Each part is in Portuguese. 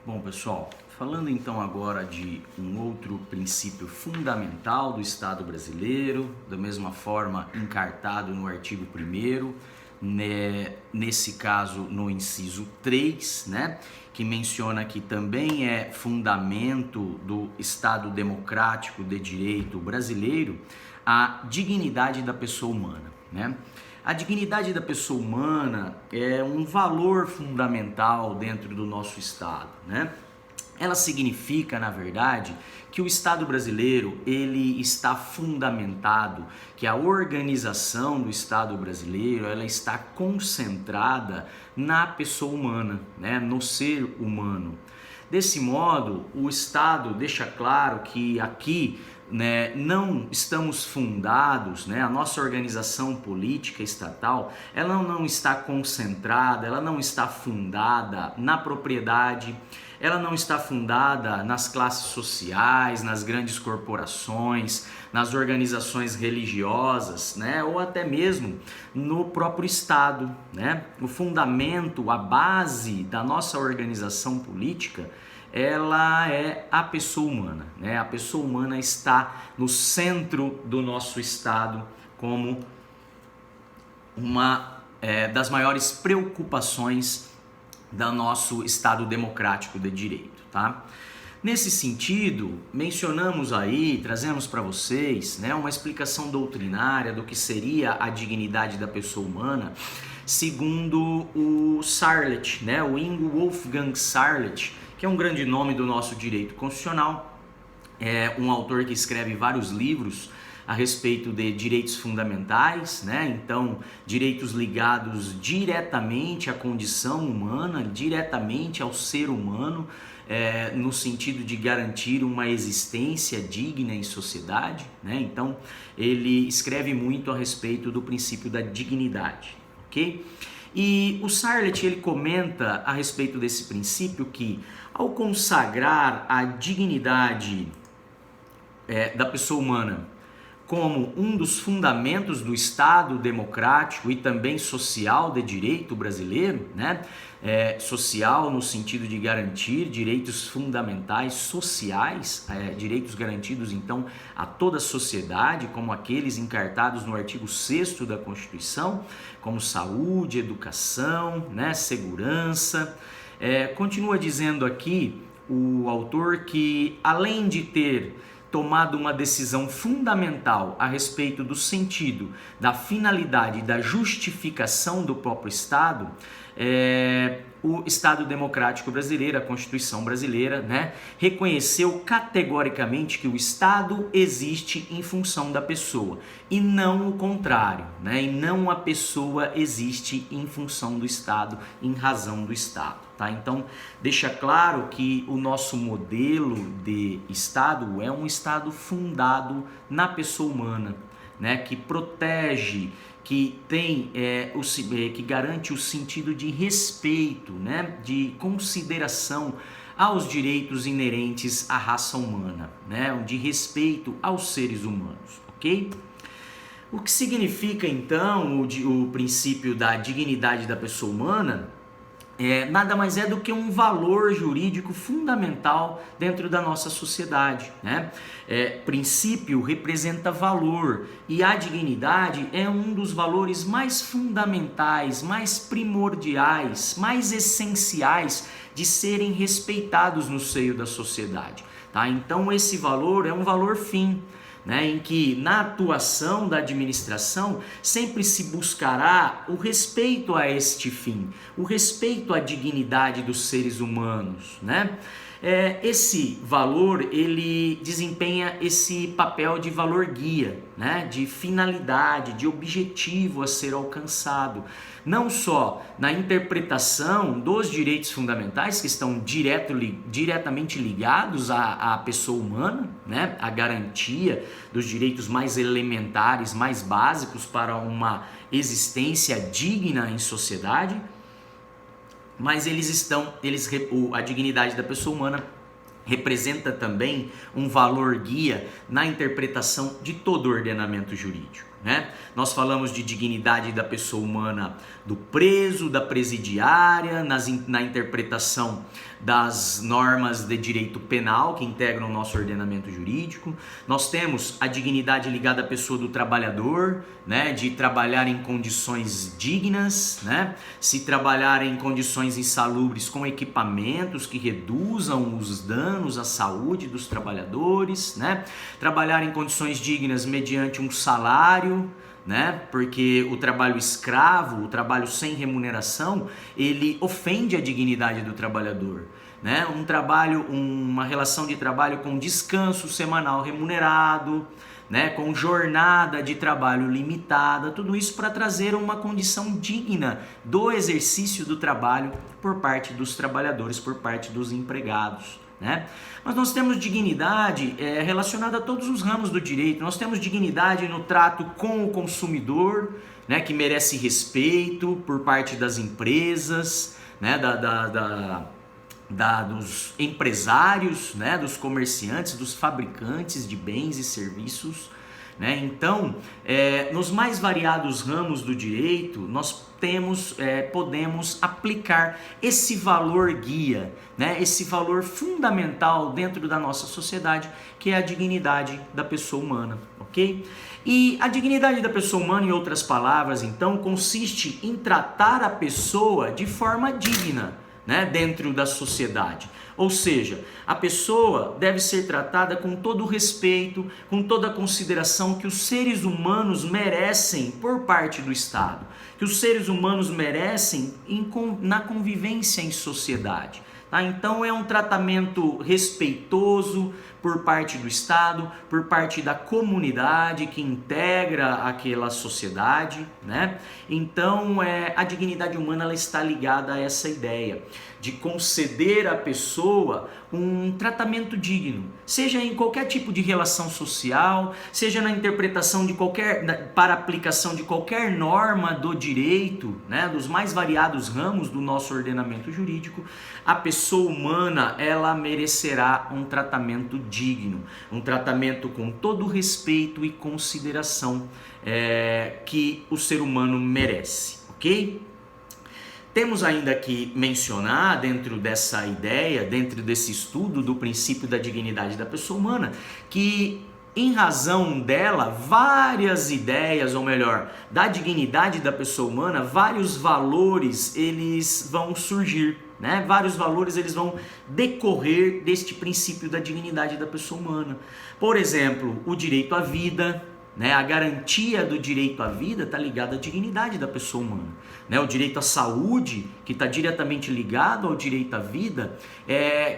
Bom, pessoal, falando então agora de um outro princípio fundamental do Estado brasileiro, da mesma forma encartado no artigo 1º, nesse caso no inciso 3, que menciona que também é fundamento do Estado democrático de direito brasileiro, a dignidade da pessoa humana, A dignidade da pessoa humana é um valor fundamental dentro do nosso Estado, Ela significa, na verdade, que o Estado brasileiro ele está fundamentado, que a organização do Estado brasileiro ela está concentrada na pessoa humana, no ser humano. Desse modo, o Estado deixa claro que aqui não estamos fundados, a nossa organização política estatal, ela não está concentrada, ela não está fundada na propriedade, ela não está fundada nas classes sociais, nas grandes corporações, nas organizações religiosas, ou até mesmo no próprio Estado, O fundamento, a base da nossa organização política, ela é a pessoa humana, A pessoa humana está no centro do nosso Estado como uma das maiores preocupações do nosso Estado democrático de direito, Nesse sentido, mencionamos aí, trazemos para vocês, uma explicação doutrinária do que seria a dignidade da pessoa humana, segundo o Sarlet, o Ingo Wolfgang Sarlet, que é um grande nome do nosso direito constitucional, é um autor que escreve vários livros a respeito de direitos fundamentais, Então, direitos ligados diretamente à condição humana, diretamente ao ser humano, no sentido de garantir uma existência digna em sociedade, Então, ele escreve muito a respeito do princípio da dignidade, ok? E o Sarlet ele comenta a respeito desse princípio que, ao consagrar a dignidade da pessoa humana como um dos fundamentos do Estado democrático e também social de direito brasileiro, social no sentido de garantir direitos fundamentais sociais, direitos garantidos então a toda a sociedade, como aqueles encartados no artigo 6º da Constituição, como saúde, educação, segurança. Continua dizendo aqui o autor que, além de ter tomado uma decisão fundamental a respeito do sentido, da finalidade e da justificação do próprio Estado, o Estado Democrático Brasileiro, a Constituição Brasileira, reconheceu categoricamente que o Estado existe em função da pessoa e não o contrário, e não a pessoa existe em função do Estado, em razão do Estado. Então, deixa claro que o nosso modelo de Estado é um Estado fundado na pessoa humana, que protege, que tem, que garante o sentido de respeito, de consideração aos direitos inerentes à raça humana, de respeito aos seres humanos, ok? O que significa então o princípio da dignidade da pessoa humana? Nada mais é do que um valor jurídico fundamental dentro da nossa sociedade, Princípio representa valor e a dignidade é um dos valores mais fundamentais, mais primordiais, mais essenciais de serem respeitados no seio da sociedade, Então esse valor é um valor fim, em que na atuação da administração sempre se buscará o respeito a este fim, o respeito à dignidade dos seres humanos, Esse valor, ele desempenha esse papel de valor guia, de finalidade, de objetivo a ser alcançado, não só na interpretação dos direitos fundamentais que estão diretamente ligados à pessoa humana, a garantia dos direitos mais elementares, mais básicos para uma existência digna em sociedade, mas a dignidade da pessoa humana representa também um valor guia na interpretação de todo o ordenamento jurídico. né? Nós falamos de dignidade da pessoa humana, do preso, da presidiária, na interpretação das normas de direito penal que integram o nosso ordenamento jurídico. Nós temos a dignidade ligada à pessoa do trabalhador, né? De trabalhar em condições dignas, né? Se trabalhar em condições insalubres com equipamentos que reduzam os danos à saúde dos trabalhadores, né? Trabalhar em condições dignas mediante um salário, né? Porque o trabalho escravo, o trabalho sem remuneração, ele ofende a dignidade do trabalhador, né? Uma relação de trabalho com descanso semanal remunerado, né? Com jornada de trabalho limitada, tudo isso para trazer uma condição digna do exercício do trabalho por parte dos trabalhadores, por parte dos empregados, né? Mas nós temos dignidade relacionada a todos os ramos do direito. Nós temos dignidade no trato com o consumidor, né, que merece respeito por parte das empresas, né, dos empresários, né, dos comerciantes, dos fabricantes de bens e serviços, né? Então, nos mais variados ramos do direito, nós podemos aplicar esse valor guia, né? Esse valor fundamental dentro da nossa sociedade, que é a dignidade da pessoa humana, ok? E a dignidade da pessoa humana, em outras palavras, então, consiste em tratar a pessoa de forma digna, né, dentro da sociedade. Ou seja, a pessoa deve ser tratada com todo o respeito, com toda a consideração que os seres humanos merecem por parte do Estado, que os seres humanos merecem na convivência em sociedade. Tá? Então é um tratamento respeitoso por parte do Estado, por parte da comunidade que integra aquela sociedade, né? Então a dignidade humana ela está ligada a essa ideia de conceder à pessoa um tratamento digno, seja em qualquer tipo de relação social, seja na interpretação para aplicação de qualquer norma do direito, né, dos mais variados ramos do nosso ordenamento jurídico. A pessoa humana ela merecerá um tratamento digno, um tratamento com todo o respeito e consideração que o ser humano merece, ok? Temos ainda que mencionar, dentro dessa ideia, dentro desse estudo do princípio da dignidade da pessoa humana, que em razão dela, várias ideias, ou melhor, da dignidade da pessoa humana, vários valores eles vão surgir, né? Vários valores eles vão decorrer deste princípio da dignidade da pessoa humana. Por exemplo, o direito à vida, né? A garantia do direito à vida está ligada à dignidade da pessoa humana, né? O direito à saúde, que está diretamente ligado ao direito à vida,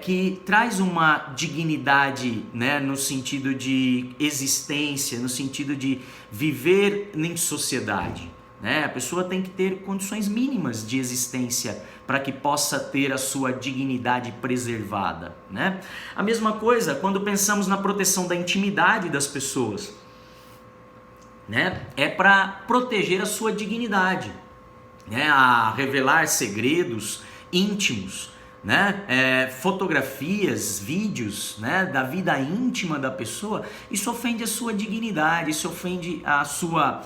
que traz uma dignidade, né? No sentido de existência, no sentido de viver em sociedade, né? A pessoa tem que ter condições mínimas de existência para que possa ter a sua dignidade preservada, né? A mesma coisa quando pensamos na proteção da intimidade das pessoas, né? É para proteger a sua dignidade, né? A revelar segredos íntimos, né? Fotografias, vídeos, né? Da vida íntima da pessoa, isso ofende a sua dignidade, isso ofende a sua,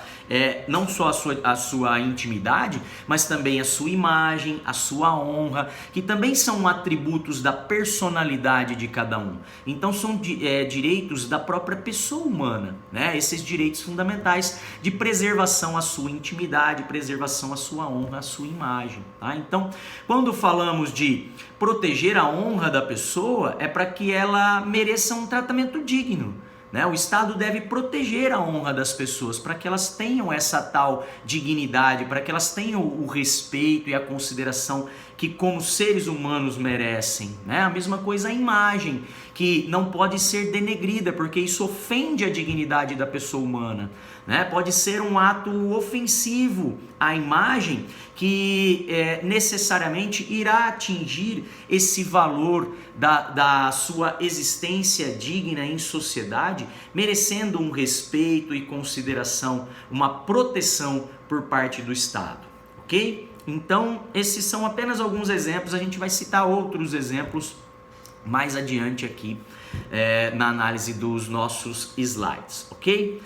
não só a sua intimidade, mas também a sua imagem, a sua honra, que também são atributos da personalidade de cada um. Então são direitos da própria pessoa humana, né? Esses direitos fundamentais de preservação à sua intimidade, preservação à sua honra, à sua imagem, tá? Então, quando falamos de proteger a honra da pessoa, é para que ela mereça um tratamento digno, né? O Estado deve proteger a honra das pessoas para que elas tenham essa tal dignidade, para que elas tenham o respeito e a consideração que como seres humanos merecem, né? A mesma coisa a imagem, que não pode ser denegrida, porque isso ofende a dignidade da pessoa humana, né? Pode ser um ato ofensivo à imagem que necessariamente irá atingir esse valor da sua existência digna em sociedade, merecendo um respeito e consideração, uma proteção por parte do Estado, ok? Então, esses são apenas alguns exemplos, a gente vai citar outros exemplos mais adiante aqui na análise dos nossos slides, ok?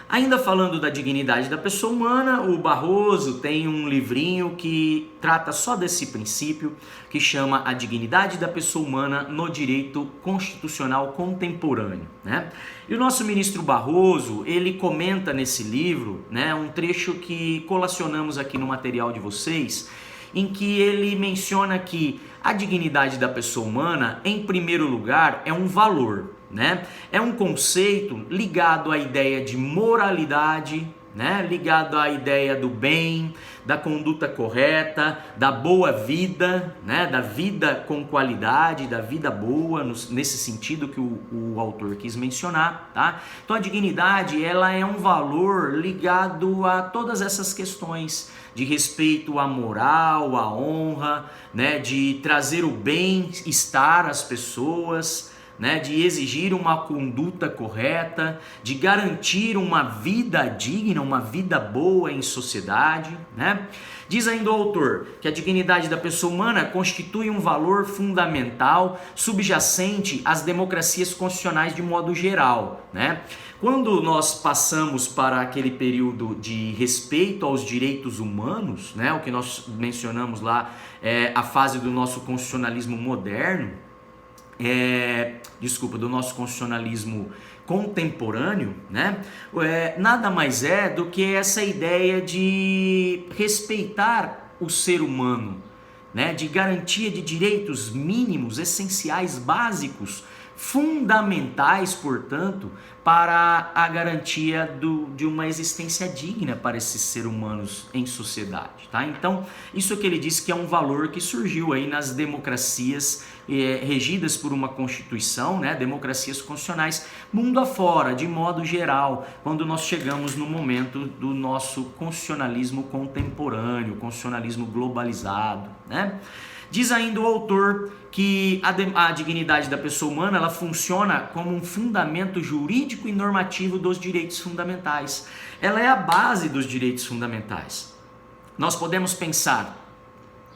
Ainda falando da dignidade da pessoa humana, o Barroso tem um livrinho que trata só desse princípio, que chama A Dignidade da Pessoa Humana no Direito Constitucional Contemporâneo, né? E o nosso ministro Barroso, ele comenta nesse livro, né, um trecho que colacionamos aqui no material de vocês, em que ele menciona que a dignidade da pessoa humana, em primeiro lugar, é um valor, né? É um conceito ligado à ideia de moralidade, né? Ligado à ideia do bem, da conduta correta, da boa vida, né? Da vida com qualidade, da vida boa, nesse sentido que o autor quis mencionar, tá? Então a dignidade, ela é um valor ligado a todas essas questões de respeito à moral, à honra, né? De trazer o bem-estar às pessoas, né, de exigir uma conduta correta, de garantir uma vida digna, uma vida boa em sociedade, né? Diz ainda o autor que a dignidade da pessoa humana constitui um valor fundamental subjacente às democracias constitucionais de modo geral, né? Quando nós passamos para aquele período de respeito aos direitos humanos, né, o que nós mencionamos lá, a fase do nosso constitucionalismo moderno, do nosso constitucionalismo contemporâneo, né? Nada mais é do que essa ideia de respeitar o ser humano, né? De garantia de direitos mínimos, essenciais, básicos, fundamentais, portanto, para a garantia de uma existência digna para esses seres humanos em sociedade, tá? Então, isso que ele diz que é um valor que surgiu aí nas democracias regidas por uma Constituição, né? Democracias constitucionais, mundo afora, de modo geral, quando nós chegamos no momento do nosso constitucionalismo contemporâneo, constitucionalismo globalizado, né? Diz ainda o autor que a dignidade da pessoa humana, ela funciona como um fundamento jurídico e normativo dos direitos fundamentais. Ela é a base dos direitos fundamentais. Nós podemos pensar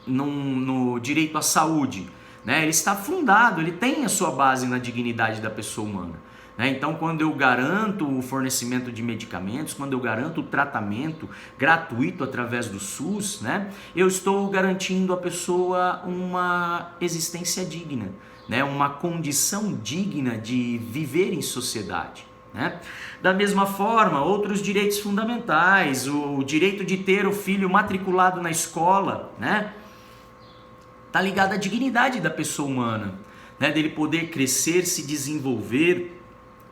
no direito à saúde, né? Ele está fundado, ele tem a sua base na dignidade da pessoa humana. Então, quando eu garanto o fornecimento de medicamentos, quando eu garanto o tratamento gratuito através do SUS, né, eu estou garantindo à pessoa uma existência digna, né, uma condição digna de viver em sociedade, né? Da mesma forma, outros direitos fundamentais, o direito de ter o filho matriculado na escola, né, está ligado à dignidade da pessoa humana, né, dele poder crescer, se desenvolver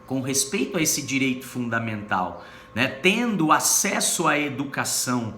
com respeito a esse direito fundamental, né, tendo acesso à educação,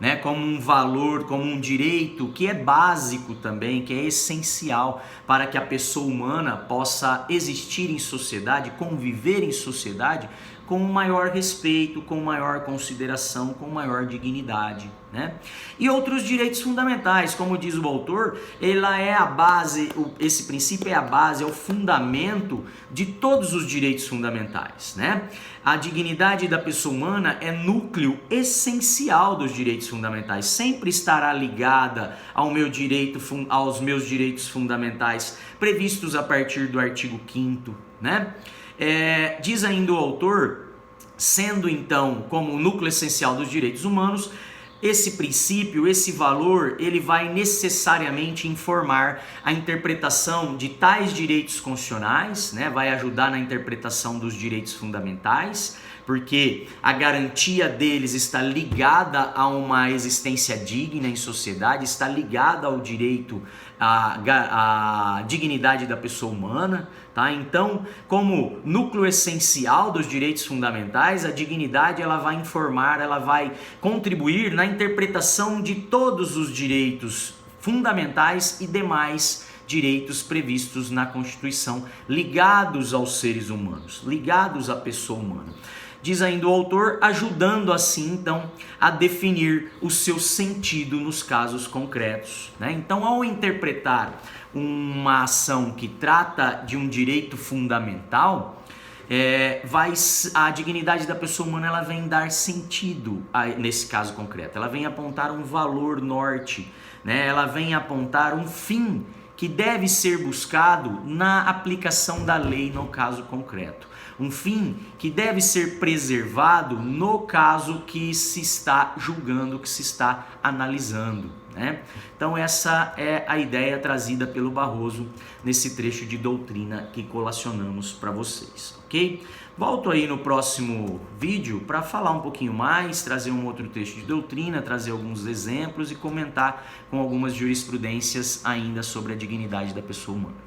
né, como um valor, como um direito que é básico também, que é essencial para que a pessoa humana possa existir em sociedade, conviver em sociedade com maior respeito, com maior consideração, com maior dignidade, né? E outros direitos fundamentais, como diz o autor, ela é a base, esse princípio é a base, é o fundamento de todos os direitos fundamentais, né? A dignidade da pessoa humana é núcleo essencial dos direitos fundamentais, sempre estará ligada aos meus direitos fundamentais previstos a partir do artigo 5º, né? Diz ainda o autor, sendo então como o núcleo essencial dos direitos humanos, esse princípio, esse valor, ele vai necessariamente informar a interpretação de tais direitos constitucionais, né? Vai ajudar na interpretação dos direitos fundamentais, porque a garantia deles está ligada a uma existência digna em sociedade, está ligada ao direito à dignidade da pessoa humana, tá? Então, como núcleo essencial dos direitos fundamentais, a dignidade ela vai informar, ela vai contribuir na interpretação de todos os direitos fundamentais e demais direitos previstos na Constituição, ligados aos seres humanos, ligados à pessoa humana. Diz ainda o autor, ajudando assim então a definir o seu sentido nos casos concretos, né? Então, ao interpretar uma ação que trata de um direito fundamental, a dignidade da pessoa humana ela vem dar sentido nesse caso concreto, ela vem apontar um valor norte, né? Ela vem apontar um fim que deve ser buscado na aplicação da lei no caso concreto. um fim que deve ser preservado no caso que se está julgando, que se está analisando, né? Então essa é a ideia trazida pelo Barroso nesse trecho de doutrina que colacionamos para vocês, ok? Volto aí no próximo vídeo para falar um pouquinho mais, trazer um outro trecho de doutrina, trazer alguns exemplos e comentar com algumas jurisprudências ainda sobre a dignidade da pessoa humana.